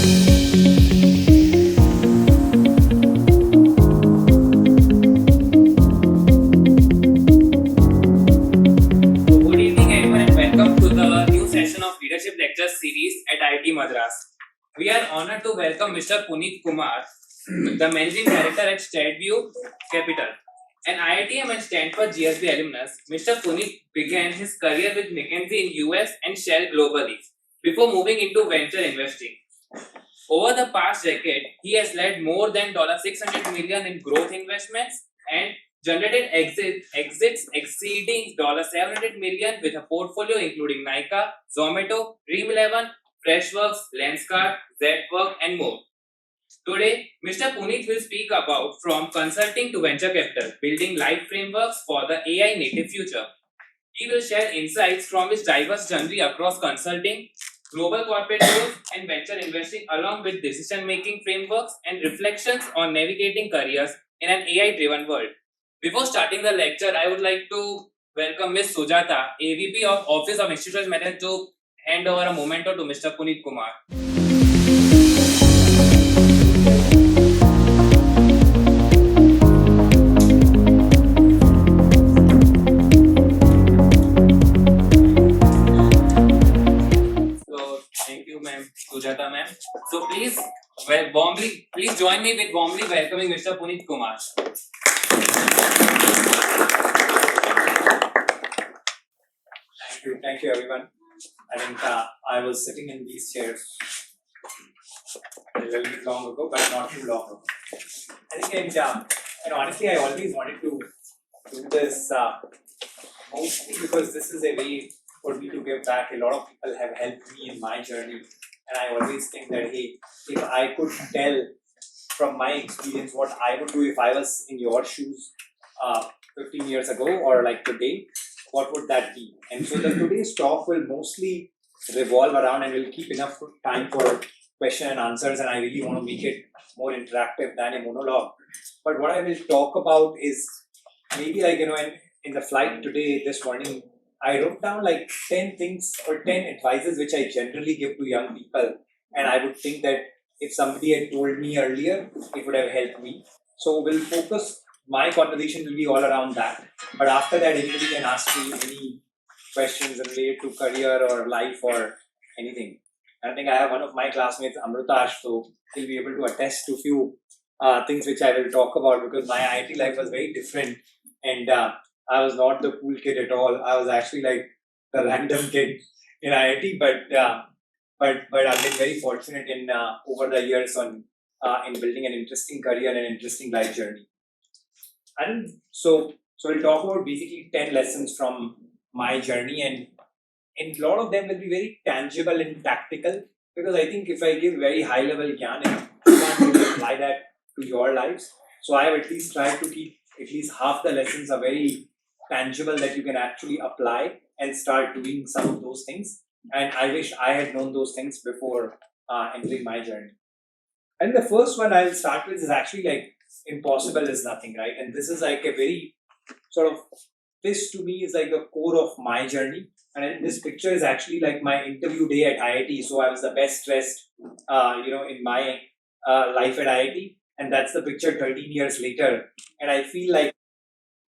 Good evening, everyone, and welcome to the new session of Leadership Lecture Series at IIT Madras. We are honored to welcome Mr. Puneet Kumar, the Managing Director at Venture Capital, an IITM and Stanford GSB alumnus. Mr. Puneet began his career with McKinsey in US and Shell globally before moving into venture investing. Over the past decade, he has led more than $600 million in growth investments and generated exits exceeding $700 million with a portfolio including Nykaa, Zomato, Dream11, Freshworks, Lenskart, Zwork, and more. Today, Mr. Puneet will speak about from consulting to venture capital, building life frameworks for the AI native future. He will share insights from his diverse journey across consulting, global corporate growth, and venture investing, along with decision-making frameworks and reflections on navigating careers in an AI-driven world. Before starting the lecture, I would like to welcome Ms. Sujata, AVP of Office of Institutional Management, to hand over a memento to Mr. Puneet Kumar. So, thank you, ma'am, Sujata, ma'am. So, please join me with warmly welcoming Mr. Puneet Kumar. Thank you, everyone. I think I was sitting in these chairs a little bit long ago, but not too long ago. I think, honestly, I always wanted to do this mostly because this is a way for me to give back. A lot of people have helped me in my journey, and I always think that, hey, if I could tell from my experience what I would do if I was in your shoes 15 years ago or like today, what would that be? And so today's talk will mostly revolve around, and we'll keep enough time for question and answers, and I really want to make it more interactive than a monologue. But what I will talk about is maybe like, in the flight today, this morning, I wrote down like 10 things or 10 advices which I generally give to young people. And I would think that if somebody had told me earlier, it would have helped me. So we'll focus, my conversation will be all around that. But after that, anybody can ask me any questions related to career or life or anything. I think I have one of my classmates, Amrutash, so he'll be able to attest to few things which I will talk about, because my IIT life was very different, and I was not the cool kid at all. I was actually like the random kid in IIT, but I've been very fortunate in over the years in building an interesting career and an interesting life journey. And so we'll talk about basically 10 lessons from my journey, and a lot of them will be very tangible and tactical, because I think if I give very high level gyan, you can't really apply that to your lives. So I have at least tried to keep at least half the lessons are very tangible, that you can actually apply and start doing some of those things. And I wish I had known those things before entering my journey. And the first one I'll start with is actually like impossible is nothing, right? And this is like a very sort of, this to me is like the core of my journey. And this picture is actually like my interview day at IIT. So I was the best dressed, in my life at IIT. And that's the picture 13 years later. And I feel like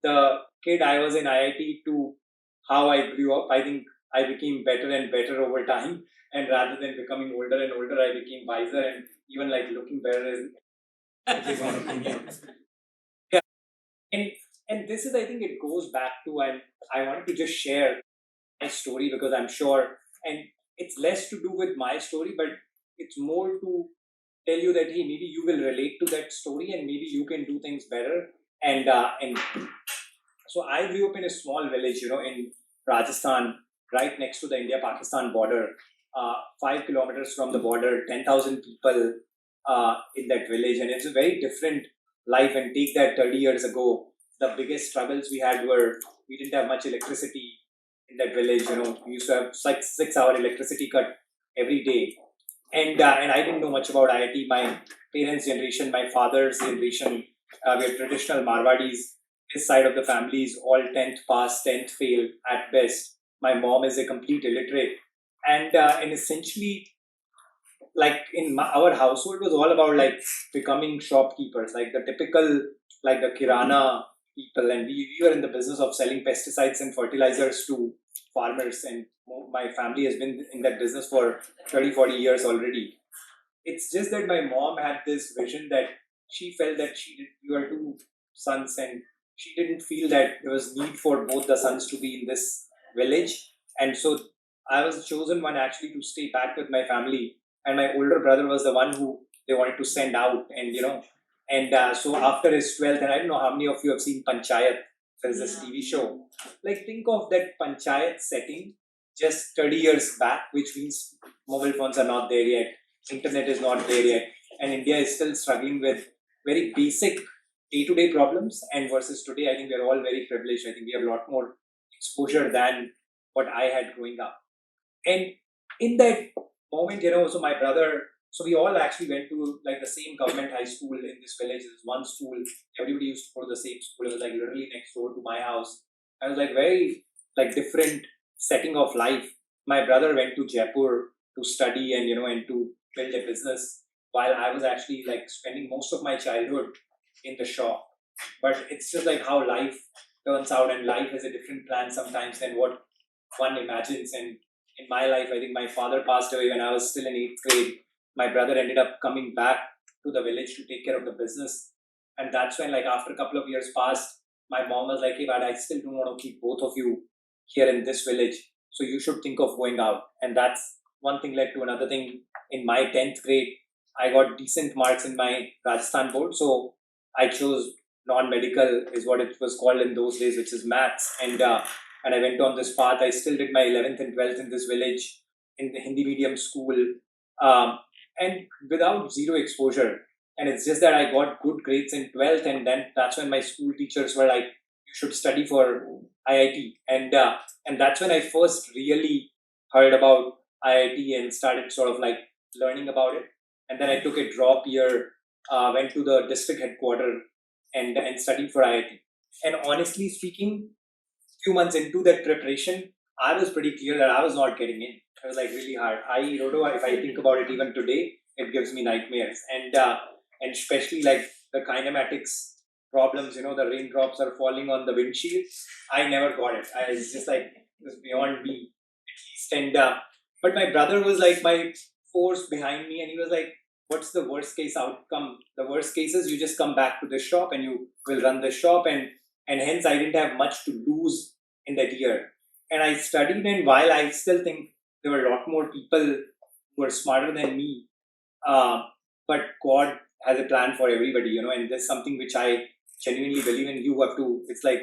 the kid I was in IIT to how I grew up, I think I became better and better over time. And rather than becoming older and older, I became wiser and even like looking better is one opinion. Yeah. And this is, I think it goes back to, and I wanted to just share my story, because I'm sure, and it's less to do with my story, but it's more to tell you that, hey, maybe you will relate to that story and maybe you can do things better. And so I grew up in a small village, in Rajasthan, right next to the India-Pakistan border, 5 kilometers from the border, 10,000 people in that village. And it's a very different life. And take that 30 years ago, the biggest struggles we had were we didn't have much electricity in that village. We used to have like 6-hour electricity cut every day. And I didn't know much about IIT. My parents' generation, my father's generation, we are traditional Marwadis. This side of the family is all 10th pass, 10th fail at best. My mom is a complete illiterate. And essentially, like in our household was all about like becoming shopkeepers, like the typical, like the kirana people, and we were in the business of selling pesticides and fertilizers to farmers, and my family has been in that business for 30-40 years already. It's just that my mom had this vision that she felt that we were two sons, and she didn't feel that there was need for both the sons to be in this village. And so I was chosen one actually to stay back with my family, and my older brother was the one who they wanted to send out. And and so after his 12th, and I don't know how many of you have seen Panchayat. There's this TV show. Like, think of that Panchayat setting just 30 years back, which means mobile phones are not there yet, internet is not there yet, and India is still struggling with very basic day-to-day problems. And versus today, I think we're all very privileged. I think we have a lot more exposure than what I had growing up. And in that moment, so my brother, so we all actually went to like the same government high school in this village. There's one school, everybody used to go to the same school. It was like literally next door to my house. I was like very like different setting of life. My brother went to Jaipur to study and and to build a business, while I was actually like spending most of my childhood in the shop. But it's just like how life turns out, and life has a different plan sometimes than what one imagines. And in my life, I think my father passed away when I was still in 8th grade. My brother ended up coming back to the village to take care of the business. And that's when, like, after a couple of years passed, my mom was like, hey, but I still don't want to keep both of you here in this village. So you should think of going out. And that's one thing led to another thing. In my 10th grade, I got decent marks in my Rajasthan board. So I chose non-medical, is what it was called in those days, which is maths. And I went on this path. I still did my 11th and 12th in this village in the Hindi medium school, and without zero exposure. And it's just that I got good grades in 12th, and then that's when my school teachers were like, "You should study for IIT," and that's when I first really heard about IIT and started sort of like learning about it. And then I took a drop year, went to the district headquarters, and studied for IIT. And honestly speaking, few months into that preparation, I was pretty clear that I was not getting in. It was like really hard. If I think about it even today, it gives me nightmares. And especially like the kinematics problems, the raindrops are falling on the windshield. I never got it. It's just like, it was beyond me at least. But my brother was like my force behind me, and he was like, what's the worst case outcome? The worst case is you just come back to the shop and you will run the shop. And hence I didn't have much to lose in that year. And I studied, and while I still think there were a lot more people who were smarter than me, but God has a plan for everybody, and there's something which I genuinely believe in. You have to, it's like,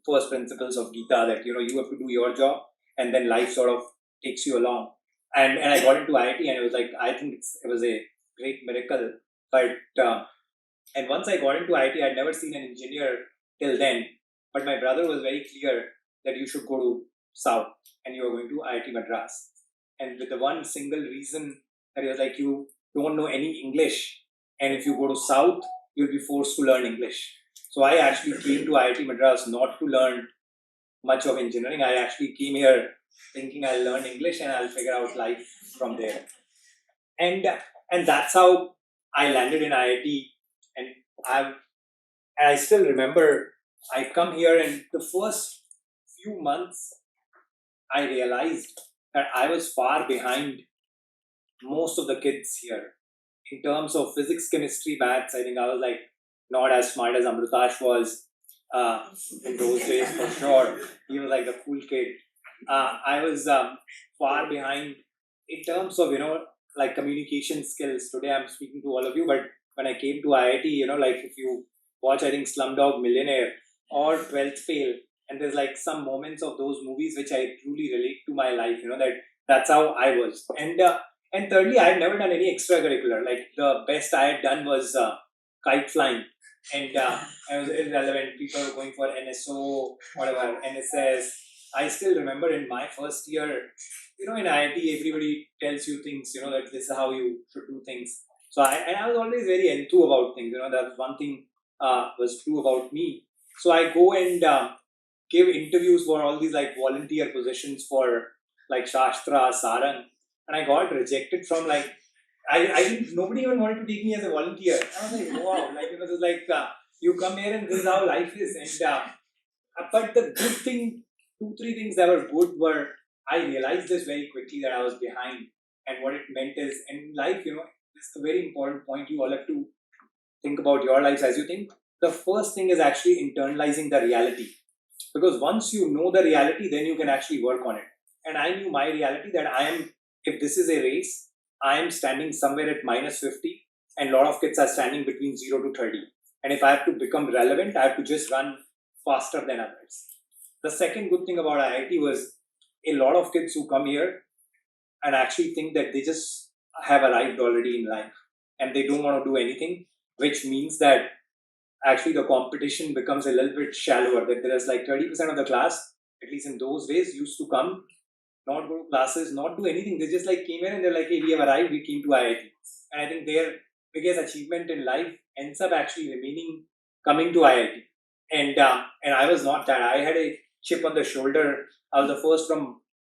first principles of Gita, that, you have to do your job, and then life sort of takes you along. And I got into IIT, and it was like, I think it was a great miracle. But, and once I got into IIT, I'd never seen an engineer till then. But my brother was very clear that you should go to South, and you are going to IIT Madras. And with the one single reason that he was like, you don't know any English, and if you go to South, you'll be forced to learn English. So I actually came to IIT Madras not to learn much of engineering. I actually came here thinking I'll learn English and I'll figure out life from there. And that's how I landed in IIT. And I still remember I come here, and the first few months I realized that I was far behind most of the kids here in terms of physics, chemistry, maths. I think I was like not as smart as Amrutash was in those days for sure. He was like the cool kid. I was far behind in terms of like communication skills. Today I'm speaking to all of you, but when I came to IIT, like if you watch, I think Slumdog Millionaire or 12th Fail, and there's like some moments of those movies which I truly relate to my life. That's how I was. And thirdly, I had never done any extracurricular. Like the best I had done was kite flying, and I was irrelevant. People were going for NSO, whatever, NSS. I still remember in my first year, in IIT, everybody tells you things, that this is how you should do things. So I was always very enthused about things. That was one thing was true about me. So I go and give interviews for all these like volunteer positions for like Shastra, Sarang, and I got rejected from like I didn't, nobody even wanted to take me as a volunteer. I was like, wow, like, it was like, you come here and this is how life is. And, but the good thing, two, three things that were good were, I realized this very quickly that I was behind. And what it meant is, in life, it's a very important point you all have to think about your lives as you think. The first thing is actually internalizing the reality. Because once you know the reality, then you can actually work on it. And I knew my reality that if this is a race, I am standing somewhere at minus 50, and a lot of kids are standing between 0 to 30. And if I have to become relevant, I have to just run faster than others. The second good thing about IIT was a lot of kids who come here and actually think that they just have arrived already in life and they don't want to do anything, which means that actually the competition becomes a little bit shallower. That there is like 30% of the class, at least in those days, used to come, not go to classes, not do anything. They just like came in and they're like, hey, we have arrived, we came to IIT. And I think their biggest achievement in life ends up actually remaining coming to IIT. And I was not that. I had a chip on the shoulder. I was the first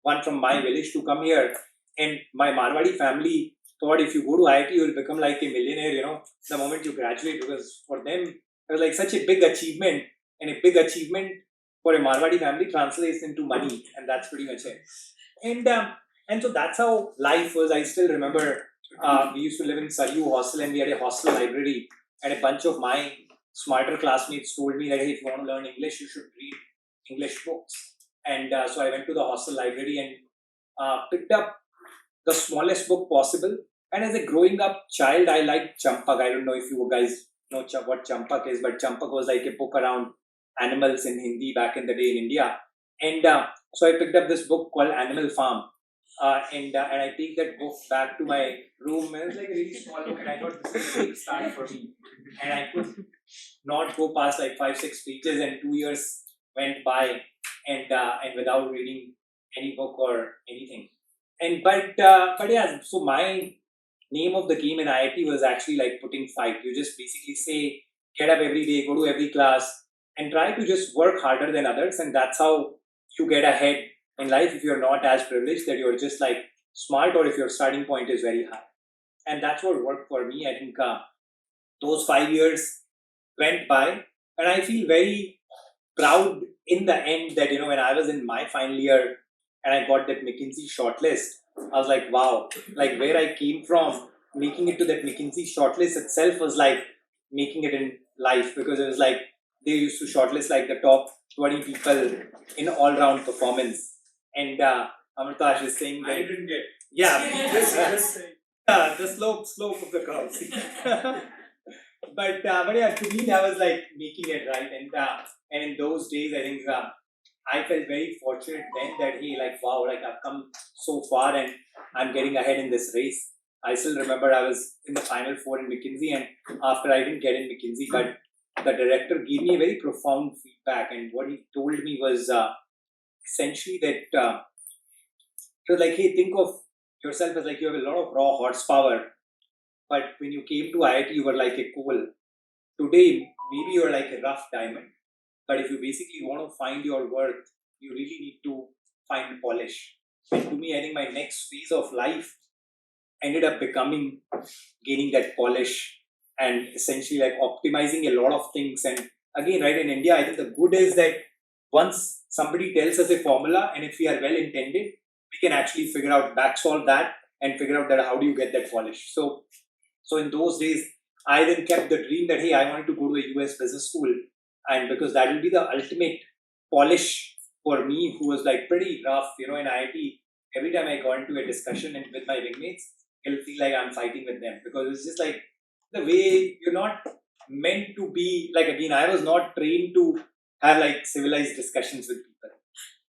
one from my village to come here. And my Marwadi family thought if you go to IIT, you will become like a millionaire, the moment you graduate. Because for them, it was like such a big achievement. And a big achievement for a Marwadi family translates into money. And that's pretty much it. And so that's how life was. I still remember we used to live in Saryu hostel and we had a hostel library. And a bunch of my smarter classmates told me that hey, if you want to learn English, you should read English books. And so I went to the hostel library and picked up the smallest book possible. And as a growing up child, I liked Champak. I don't know if you guys know what Champak is, but Champak was like a book around animals in Hindi back in the day in India. And so I picked up this book called Animal Farm. And I take that book back to my room, and it's like a really small book, and I thought this is a big start for me. And I could not go past like 5-6 pages, and 2 years went by, and without reading any book or anything. And but yeah, so my name of the game in IIT was actually like putting fight. You just basically say, get up every day, go to every class, and try to just work harder than others, and that's how you get ahead in life if you're not as privileged that you're just like smart or if your starting point is very high. And that's what worked for me. I think those 5 years went by, and I feel very proud in the end that when I was in my final year and I got that McKinsey shortlist, I was like, wow, like where I came from, making it to that McKinsey shortlist itself was like making it in life, because it was like they used to shortlist like the top 20 people in all round performance. And Amritash is saying that. I didn't get. Yeah, Just the slope of the curve. But yeah, to me that was like making it right, and in those days I think I felt very fortunate then that hey, like wow, like I've come so far and I'm getting ahead in this race. I still remember I was in the final four in McKinsey, and after I didn't get in McKinsey, but the director gave me a very profound feedback, and what he told me was essentially that he was like, hey, think of yourself as like you have a lot of raw horsepower, but when you came to IIT, you were like a coal. Today, maybe you're like a rough diamond, but if you basically want to find your worth, you really need to find polish. And to me, I think my next phase of life ended up gaining that polish and essentially like optimizing a lot of things. And again, right, in India, I think the good is that once somebody tells us a formula, and if we are well intended, we can actually figure out, back solve that, and figure out that how do you get that polish. So in those days, I then kept the dream that hey, I wanted to go to a US business school, and because that will be the ultimate polish for me, who was like pretty rough, in IIT. Every time I got into a discussion and with my wingmates, it'll feel like I'm fighting with them, because it's just like the way you're not meant to be. Like again, I was not trained to have like civilized discussions with people,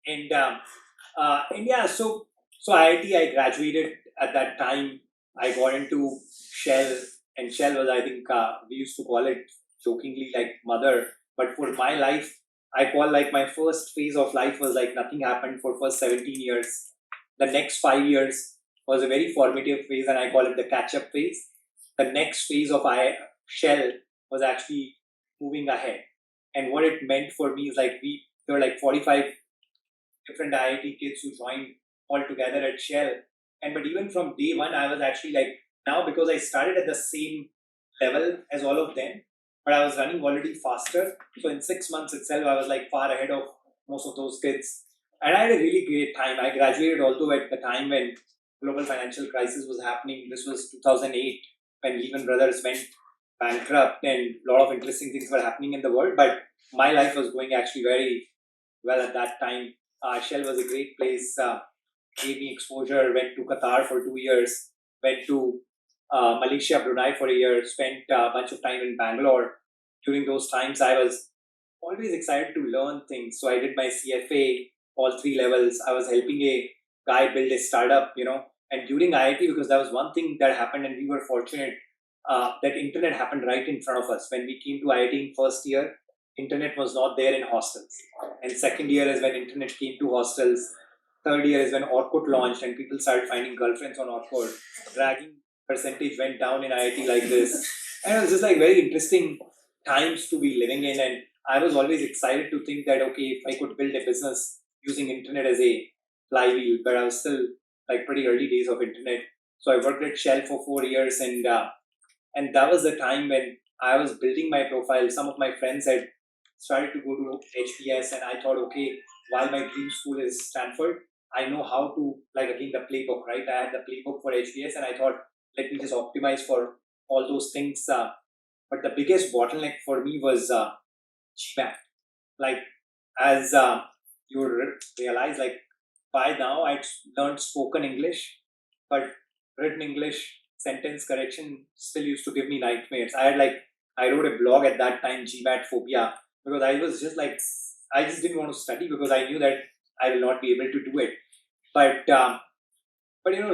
and yeah, so IIT, I graduated at that time. I got into Shell, and Shell was, I think, we used to call it jokingly like mother. But for my life, I call like my first phase of life was like nothing happened for first 17 years. The next 5 years was a very formative phase, and I call it the catch-up phase. The next phase of Shell was actually moving ahead. And what it meant for me is like there were like 45 different IIT kids who joined all together at Shell. And but even from day one, I was actually like now because I started at the same level as all of them, but I was running already faster. So in 6 months itself, I was like far ahead of most of those kids. And I had a really great time. I graduated, although at the time when global financial crisis was happening. This was 2008 when Lehman Brothers went bankrupt and a lot of interesting things were happening in the world. But my life was going actually very well at that time. Shell was a great place, gave me exposure, went to Qatar for 2 years, went to Malaysia, Brunei for a year, spent a bunch of time in Bangalore. During those times, I was always excited to learn things. So I did my CFA, all three levels. I was helping a guy build a startup, and during IIT, because that was one thing that happened, and we were fortunate that internet happened right in front of us. When we came to IIT in first year, internet was not there in hostels. And second year is when internet came to hostels. Third year is when Orkut launched and people started finding girlfriends on Orkut. Dragging percentage went down in IIT like this. And it was just like very interesting times to be living in. And I was always excited to think that, okay, if I could build a business using internet as a flywheel, but I was still like pretty early days of internet. So I worked at Shell for 4 years, and that was the time when I was building my profile. Some of my friends had started to go to HBS, and I thought, okay, while my dream school is Stanford, I know how to, like, again, the playbook, right? I had the playbook for HBS, and I thought, let me just optimize for all those things. But the biggest bottleneck for me was GMAT. Like, as you realize, like, by now I'd learned spoken English, but written English sentence correction still used to give me nightmares. I wrote a blog at that time, GMAT phobia, because I was just like, I just didn't want to study because I knew that I will not be able to do it. But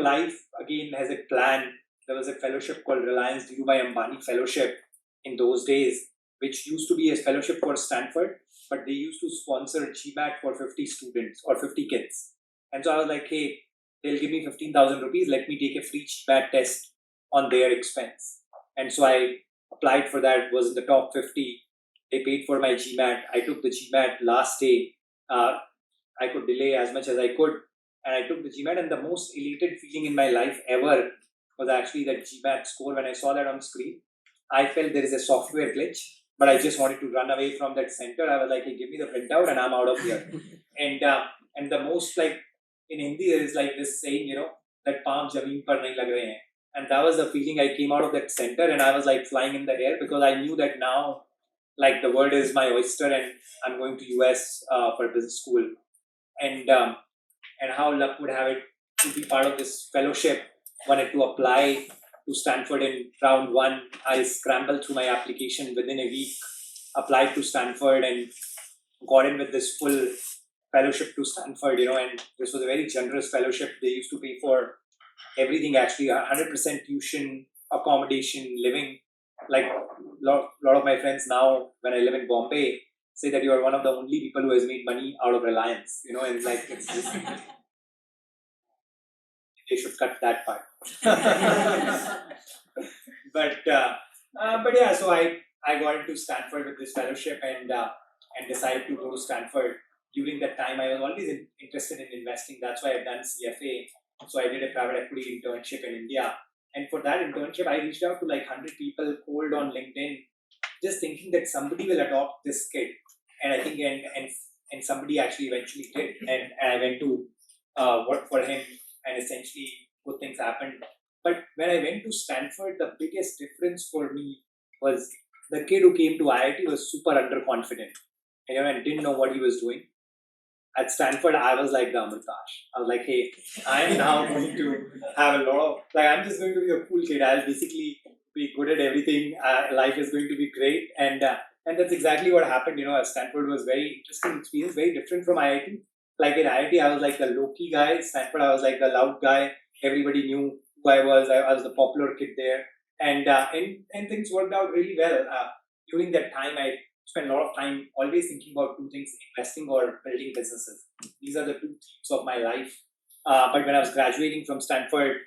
life again has a plan. There was a fellowship called Reliance Dhirubhai Ambani Fellowship in those days, which used to be a fellowship for Stanford, but they used to sponsor GMAT for 50 students or 50 kids. And so I was like, hey, they'll give me 15,000 rupees. Let me take a free GMAT test on their expense. And so I applied for that, was in the top 50. They paid for my GMAT. I took the GMAT last day. I could delay as much as I could. And I took the GMAT, and the most elated feeling in my life ever was actually that GMAT score. When I saw that on screen, I felt there is a software glitch, but I just wanted to run away from that center. I was like, hey, give me the printout and I'm out of here. And the most, like, in Hindi, there is like this saying, that palm jameen par nahi lag rahe hain. And that was the feeling. I came out of that center and I was like flying in the air because I knew that now, like, the world is my oyster and I'm going to US for business school. And how luck would have it to be part of this fellowship. Wanted to apply to Stanford in round one. I scrambled through my application within a week, applied to Stanford, and got in with this full fellowship to Stanford, and this was a very generous fellowship. They used to pay for everything, actually, 100% tuition, accommodation, living. Like, lot of my friends now, when I live in Bombay, say that you are one of the only people who has made money out of Reliance, and like, it's just, they should cut that part. But yeah, so I got into Stanford with this fellowship and decided to go to Stanford. During that time, I was always interested in investing. That's why I've done CFA. So I did a private equity internship in India. And for that internship, I reached out to like 100 people cold on LinkedIn, just thinking that somebody will adopt this kid. And I think, and somebody actually eventually did. And I went to work for him, and essentially good things happened. But when I went to Stanford, the biggest difference for me was the kid who came to IIT was super underconfident, and didn't know what he was doing. At Stanford, I was like the Amritash. I was like, hey, I'm now going to have a lot of, like, I'm just going to be a cool kid. I'll basically be good at everything. Life is going to be great. And that's exactly what happened. Stanford was very interesting experience, very different from IIT. Like in IIT, I was like the low-key guy. Stanford, I was like the loud guy. Everybody knew who I was. I was the popular kid there. And things worked out really well. During that time, I spent a lot of time always thinking about two things: investing or building businesses. These are the two themes of my life. But when I was graduating from Stanford,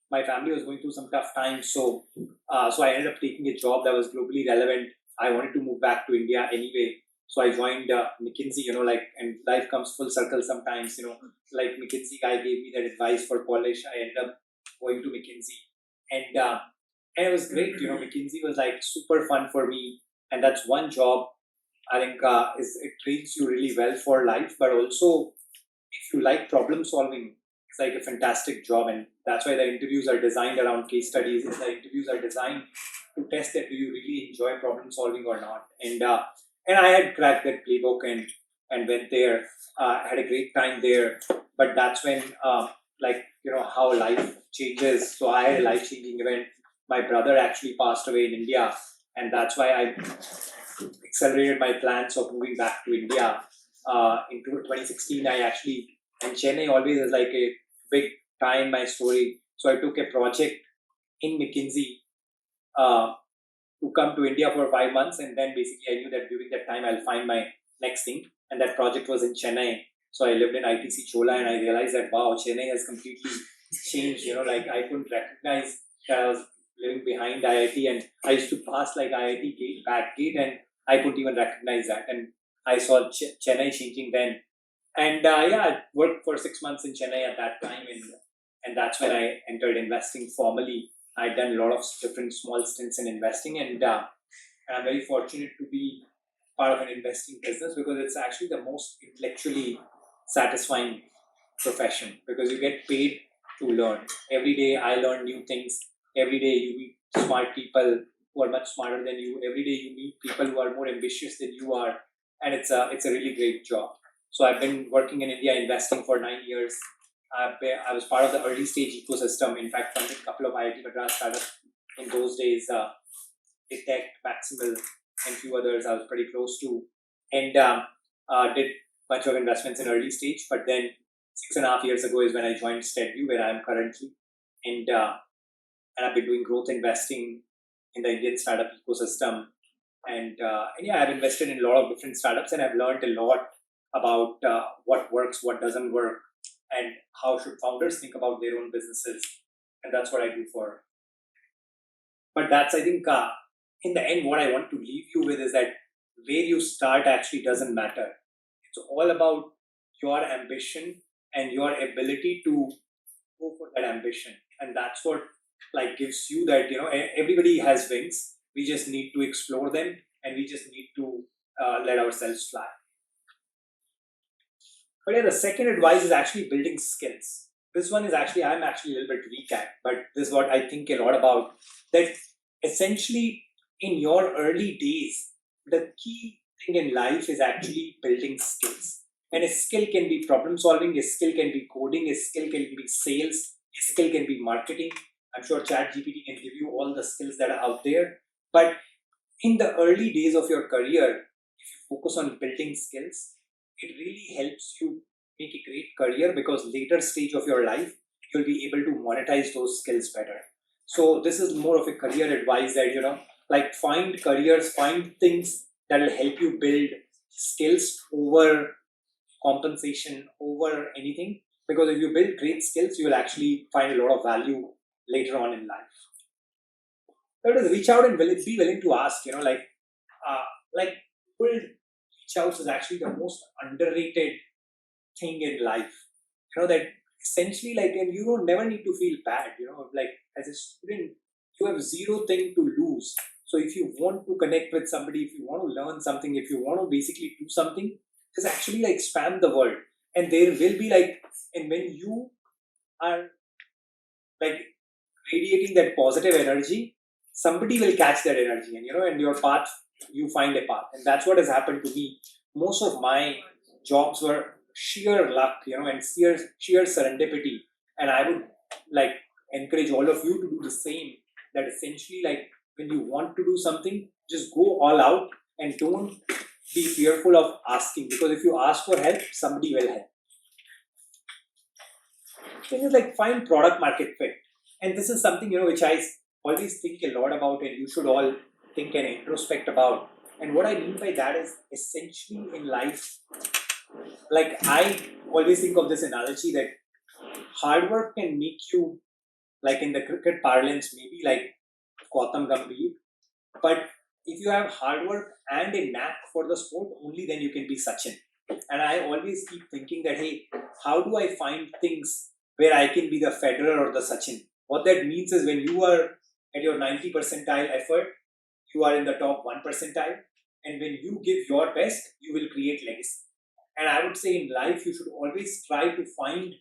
my family was going through some tough times. So I ended up taking a job that was globally relevant. I wanted to move back to India anyway. So I joined McKinsey, and life comes full circle sometimes, like McKinsey guy gave me that advice for college. I ended up going to McKinsey. and it was great. McKinsey was like super fun for me, and that's one job I think is it trains you really well for life, but also if you like problem solving, it's like a fantastic job, and that's why the interviews are designed around case studies. And the interviews are designed to test that do you really enjoy problem solving or not. And I had cracked that playbook and went there. Had a great time there, but that's when how life changes. So I had a life changing event. My brother actually passed away in India, and that's why I accelerated my plans of moving back to India. In 2016, and Chennai always is like a big time, my story. So I took a project in McKinsey to come to India for 5 months. And then basically I knew that during that time I'll find my next thing. And that project was in Chennai. So I lived in ITC Chola and I realized that, wow, Chennai has completely changed. Like I couldn't recognize that I was living behind IIT, and I used to pass like IIT back gate, and I couldn't even recognize that. And I saw Chennai changing then. And I worked for 6 months in Chennai at that time, and that's when I entered investing formally. I'd done a lot of different small stints in investing, and I'm very fortunate to be part of an investing business because it's actually the most intellectually satisfying profession because you get paid to learn. Every day I learn new things. Every day you meet smart people who are much smarter than you. Every day you meet people who are more ambitious than you are, and it's a really great job. So I've been working in India investing for 9 years. I was part of the early stage ecosystem. In fact, funded a couple of IIT Madras startups in those days. Detect, Maximal, and few others I was pretty close to, and did a bunch of investments in early stage. But then 6.5 years ago is when I joined SteadView, where I am currently, and I've been doing growth investing in the Indian startup ecosystem. And I've invested in a lot of different startups, and I've learned a lot about what works, what doesn't work, and how should founders think about their own businesses. And that's what I do for. But that's, I think, in the end, what I want to leave you with is that where you start actually doesn't matter. It's all about your ambition and your ability to go for that ambition. And that's what gives you that, everybody has wings. We just need to explore them, and we just need to let ourselves fly. But the second advice is actually building skills. This one is I'm actually a little bit recap, but this is what I think a lot about. That essentially in your early days, the key thing in life is actually building skills. And a skill can be problem solving, a skill can be coding, a skill can be sales, a skill can be marketing. I'm sure ChatGPT can give you all the skills that are out there. But in the early days of your career, if you focus on building skills, it really helps you make a great career because later stage of your life, you'll be able to monetize those skills better. So this is more of a career advice that, find careers, find things that will help you build skills over compensation, over anything. Because if you build great skills, you will actually find a lot of value later on in life. Third is reach out and be willing to ask, reach out is actually the most underrated thing in life. That essentially and you don't never need to feel bad. As a student, you have zero thing to lose. So if you want to connect with somebody, if you want to learn something, if you want to basically do something, just actually spam the world. And there will be and when you are radiating that positive energy, somebody will catch that energy, and your path, you find a path. And that's what has happened to me. Most of my jobs were sheer luck, and sheer serendipity. And I would encourage all of you to do the same. That essentially, when you want to do something, just go all out and don't be fearful of asking, because if you ask for help, somebody will help. Thing is find product market fit. And this is something, which I always think a lot about, and you should all think and introspect about. And what I mean by that is essentially in life, I always think of this analogy that hard work can make you, in the cricket parlance, maybe Gautam Gambhir. But if you have hard work and a knack for the sport, only then you can be Sachin. And I always keep thinking that, hey, how do I find things where I can be the Federer or the Sachin? What that means is when you are at your 90 percentile effort, you are in the top 1 percentile. And when you give your best, you will create legacy. And I would say in life, you should always try to find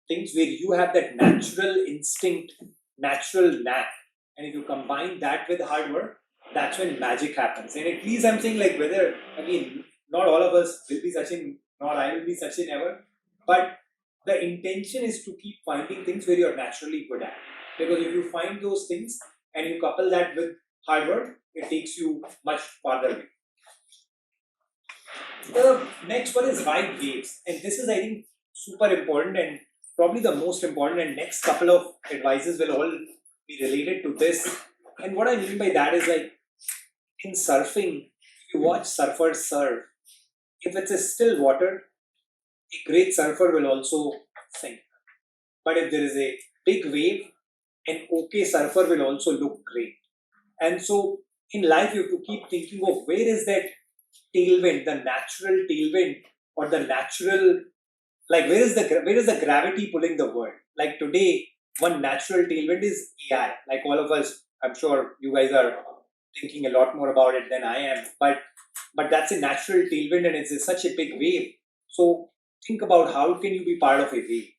things where you have that natural instinct, natural knack. And if you combine that with hard work, that's when magic happens. And at least I'm saying, like, whether, again, not all of us will be Sachin, not I will be Sachin ever, but the intention is to keep finding things where you're naturally good at. Because if you find those things and you couple that with hard work, it takes you much farther. The next one is ride waves. And this is, I think, super important and probably the most important. And next couple of advices will all be related to this. And what I mean by that is, like, in surfing, if you watch surfers surf, if it's a still water, a great surfer will also sink. But if there is a big wave, an okay surfer will also look great. And so in life, you have to keep thinking of where is that tailwind, the natural tailwind, or the natural, like, where is the gravity pulling the world? Like today, one natural tailwind is AI. Like all of us, I'm sure you guys are thinking a lot more about it than I am. But that's a natural tailwind, and it's such a big wave. So think about how can you be part of a wave.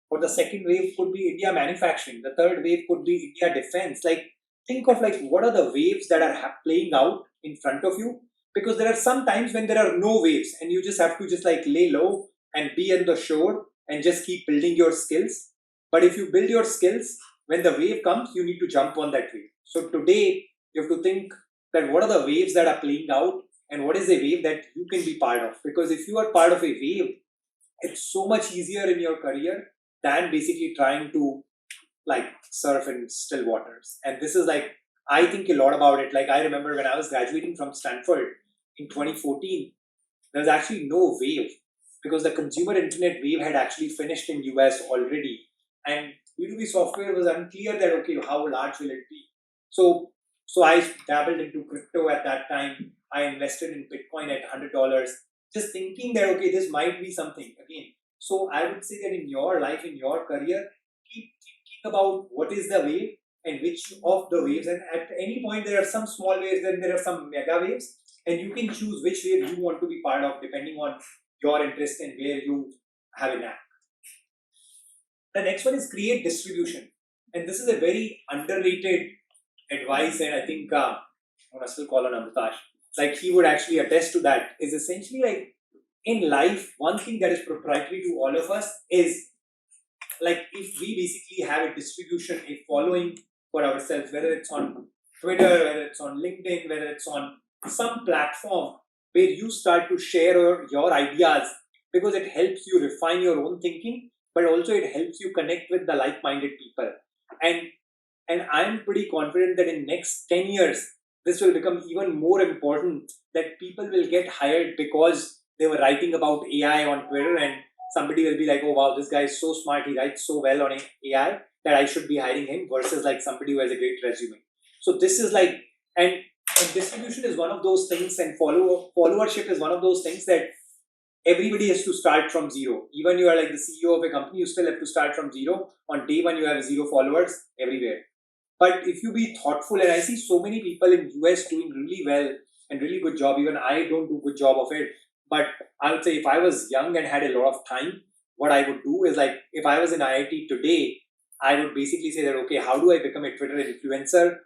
Or the second wave could be India manufacturing. The third wave could be India defense. Like, think of, like, what are the waves that are playing out in front of you? Because there are some times when there are no waves and you just have to just like lay low and be on the shore and just keep building your skills. But if you build your skills, when the wave comes, you need to jump on that wave. So today you have to think that what are the waves that are playing out and what is the wave that you can be part of. Because if you are part of a wave, it's so much easier in your career than basically trying to like surf in still waters. And this is like, I think a lot about it. Like I remember when I was graduating from Stanford in 2014, there was actually no wave because the consumer internet wave had actually finished in US already. And B2B software was unclear that, okay, how large will it be? So I dabbled into crypto at that time. I invested in Bitcoin at $100, just thinking that, okay, this might be something again. So I would say that in your life, in your career, keep thinking about what is the wave and which of the waves. And at any point, there are some small waves, then there are some mega waves, and you can choose which wave you want to be part of depending on your interest and where you have a knack. The next one is create distribution. And this is a very underrated advice, and I think I'm gonna still call on Amrutash. Like he would actually attest to that. Is essentially like in life, one thing that is proprietary to all of us is like if we basically have a distribution, a following for ourselves, whether it's on Twitter, whether it's on LinkedIn, whether it's on some platform where you start to share your ideas because it helps you refine your own thinking, but also it helps you connect with the like-minded people. And I'm pretty confident that in next 10 years, this will become even more important that people will get hired because they were writing about AI on Twitter and somebody will be like, oh wow, this guy is so smart, he writes so well on AI that I should be hiring him versus like somebody who has a great resume. So this is like, and distribution is one of those things and followership is one of those things that everybody has to start from zero. Even you are like the CEO of a company, you still have to start from zero. On day one, you have 0 followers everywhere. But if you be thoughtful, and I see so many people in US doing really well and really good job, even I don't do good job of it. But I would say if I was young and had a lot of time, what I would do is like, if I was in IIT today, I would basically say that, okay, how do I become a Twitter influencer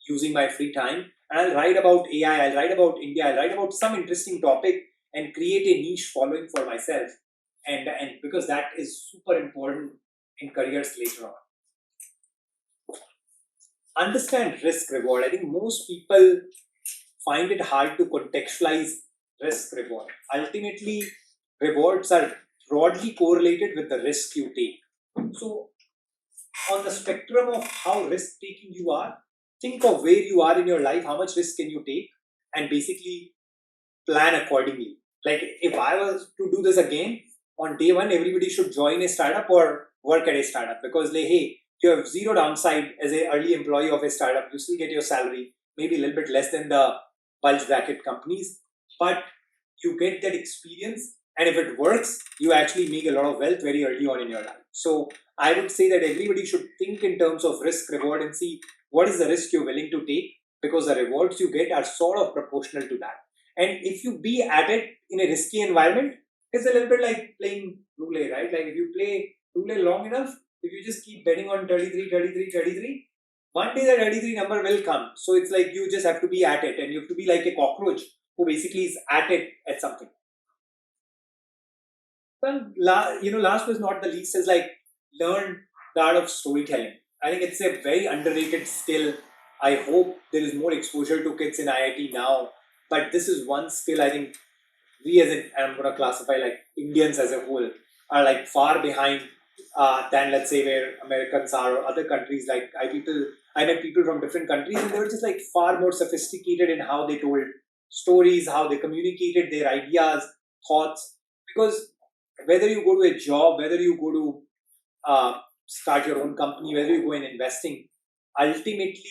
using my free time? And I'll write about AI, I'll write about India, I'll write about some interesting topic and create a niche following for myself. And because that is super important in careers later on. Understand risk reward. I think most people find it hard to contextualize risk reward. Ultimately, rewards are broadly correlated with the risk you take. So, on the spectrum of how risk taking you are, think of where you are in your life, how much risk can you take, and basically plan accordingly. Like, if I was to do this again, on day one, everybody should join a startup or work at a startup because, like, hey, you have zero downside as an early employee of a startup. You still get your salary, maybe a little bit less than the bulge bracket companies, but you get that experience. And if it works, you actually make a lot of wealth very early on in your life. So I would say that everybody should think in terms of risk reward and see what is the risk you're willing to take, because the rewards you get are sort of proportional to that. And if you be at it in a risky environment, it's a little bit like playing roulette, right? Like if you play roulette long enough, if you just keep betting on 33, 33, 33, one day the 33 number will come. So it's like you just have to be at it, and you have to be like a cockroach who basically is at it at something. Well, last but not the least is like learn the art of storytelling. I think it's a very underrated skill. I hope there is more exposure to kids in IIT now. But this is one skill I think we as in, and I'm going to classify like Indians as a whole, are like far behind than let's say where Americans are or other countries. Like I met people from different countries, and they were just like far more sophisticated in how they told stories, how they communicated their ideas, thoughts. Because whether you go to a job, whether you go to start your own company, whether you go in investing, ultimately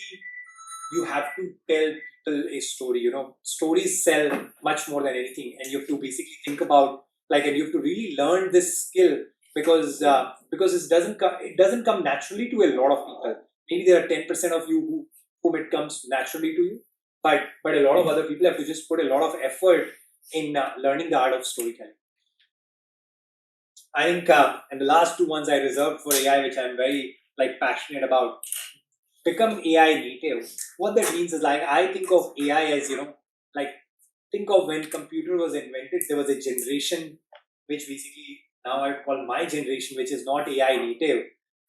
you have to tell people a story. Stories sell much more than anything, and you have to basically think about like, and you have to really learn this skill, because it doesn't come naturally to a lot of people. Maybe there are 10% of you whom it comes naturally to you, but a lot of other people have to just put a lot of effort in learning the art of storytelling. I think, and the last two ones I reserved for AI, which I'm very like passionate about, become AI native. What that means is like I think of AI as like think of when computer was invented, there was a generation which basically now I call my generation, which is not AI native,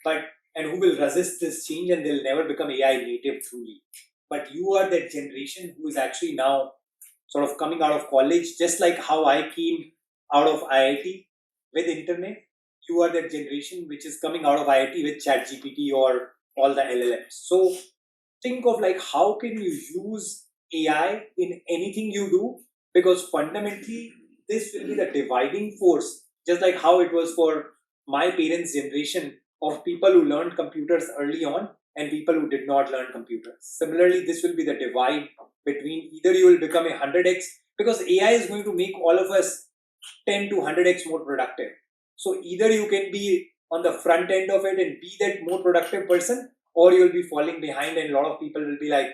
but and who will resist this change and they'll never become AI native truly. But you are that generation who is actually now sort of coming out of college, just like how I came out of IIT with internet. You are that generation which is coming out of IIT with ChatGPT or all the LLMs. So think of like how can you use AI in anything you do, because fundamentally this will be the dividing force, just like how it was for my parents' generation of people who learned computers early on and people who did not learn computers. Similarly, this will be the divide between either you will become a 100x, because AI is going to make all of us 10 to 100x more productive. So either you can be on the front end of it and be that more productive person, or you'll be falling behind, and a lot of people will be like,